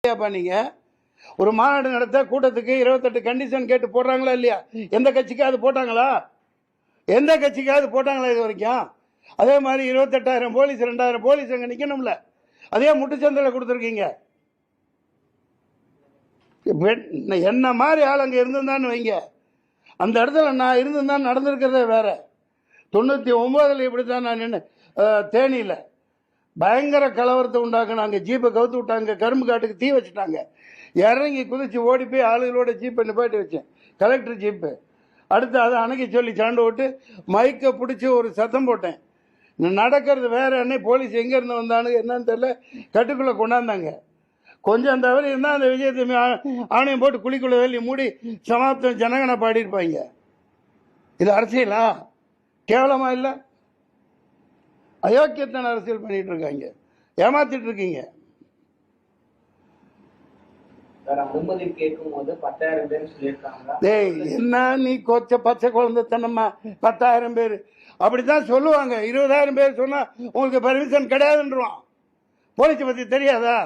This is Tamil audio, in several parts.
நீங்க ஒரு மாநாடு நடத்த கூட்டத்துக்கு 28 கண்டிஷன் கேட்டு போடுறாங்களா இல்லையா? எந்த கட்சிக்காவது போட்டாங்களா? எந்த கட்சிக்காவது போட்டாங்களா இது வரைக்கும்? அதே மாதிரி 28,000 போலீஸ் 2,000 போலீஸ் அங்க நிக்கணும்ல, அதே முட்டுச்சந்தையில் கொடுத்துருக்கீங்க. என்ன மாதிரி ஆள் அங்க இருந்திருந்தான்னு வைங்க, அந்த இடத்துல நான் இருந்திருந்தான் நடந்திருக்கிறதே வேற. 99 இப்படித்தான் நான் நின்று தேனியில் பயங்கர கலவரத்தை உண்டாக்குனாங்க. அங்கே ஜீப்பை கவுத்து விட்டாங்க, கரும்பு காட்டுக்கு தீ வச்சுட்டாங்க. இறங்கி குதிச்சு ஓடி போய் ஆளுகளோட ஜீப்பை நிப்பாட்டி வச்சேன், கலெக்டர் ஜீப்பு. அடுத்து அதை அணைக்க சொல்லி சாண்டு விட்டு மைக்கை பிடிச்சி ஒரு சத்தம் போட்டேன். நடக்கிறது வேற. என்ன போலீஸ் எங்கேருந்து வந்தானு என்னன்னு தெரியல, கட்டுக்குள்ளே கொண்டாந்தாங்க. கொஞ்சம் தவறு இருந்தால் அந்த விஜயத்தை ஆணையம் போட்டு குழிக்குள்ள வேலி மூடி சமாப்தம் ஜனகனை பாடியிருப்பாங்க. இது அரசியலா? கேவலமா இல்லை? அயோக்கியத்தன அரசியல் பண்ணிட்டு இருக்காங்க, ஏமாத்திட்டு இருக்கீங்க. அனுமதி கேட்கும் போது 10,000 பேர் சொல்லியிருக்காங்க. என்ன நீ கொச்ச பச்சை குழந்தைத்தனமா 10,000 பேர் அப்படித்தான் சொல்லுவாங்க. 20,000 பேர் சொன்னா உங்களுக்கு பர்மிஷன் கிடையாதுன்றான். போலீஸை பத்தி தெரியாதா?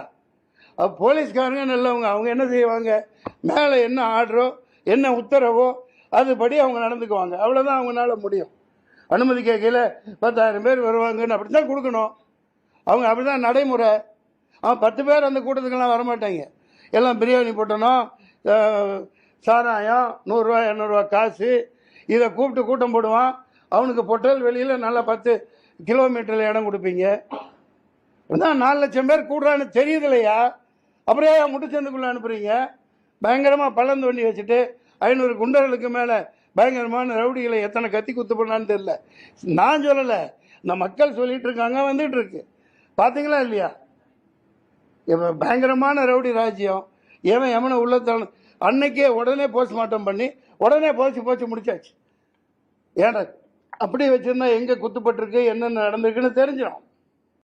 போலீஸ்காரங்க நல்லவங்க. அவங்க என்ன செய்வாங்க, மேலே என்ன ஆர்டரோ என்ன உத்தரவோ அதுபடி அவங்க நடந்துக்குவாங்க. அவ்வளோதான் அவங்களால முடியும். அனுமதி கேட்கல 10,000 பேர் வருவாங்கன்னு அப்படித்தான் கொடுக்கணும். அவங்க அப்படிதான் நடைமுறை. 10 பேர் அந்த கூட்டத்துக்கெல்லாம் வரமாட்டாங்க. எல்லாம் பிரியாணி போட்டணும், சாராயம் 100 ரூபா 200 ரூபா காசு, இதை கூப்பிட்டு கூட்டம் போடுவான். அவனுக்கு பொட்டல் வெளியில் நல்லா 10 கிலோமீட்டரில் இடம் கொடுப்பீங்க. அதான் 4 லட்சம் பேர் கூடுறான்னு தெரியுது இல்லையா? அப்புறம் ஏன் முட்டுச்சந்துக்குள்ளே அனுப்புறீங்க? பயங்கரமாக பள்ளந்து வண்டி வச்சுட்டு 500 குண்டர்களுக்கு மேலே பயங்கரமான ரவுடிகளை எத்தனை கத்தி குத்து பண்ணான்னு தெரியல. நான் சொல்லலை, இந்த மக்கள் சொல்லிட்டு இருக்காங்க, வந்துட்டு இருக்கு. பார்த்தீங்களா இல்லையா? பயங்கரமான ரவுடி ராஜ்யம். ஏன் எமனை உள்ளத்தான அன்னைக்கே உடனே போஸ்ட்மார்ட்டம் பண்ணி உடனே போச்சு முடிச்சாச்சு. ஏன்டா அப்படி வச்சிருந்தா எங்கே குத்துப்பட்டிருக்கு என்னென்ன நடந்திருக்குன்னு தெரிஞ்சிடும்.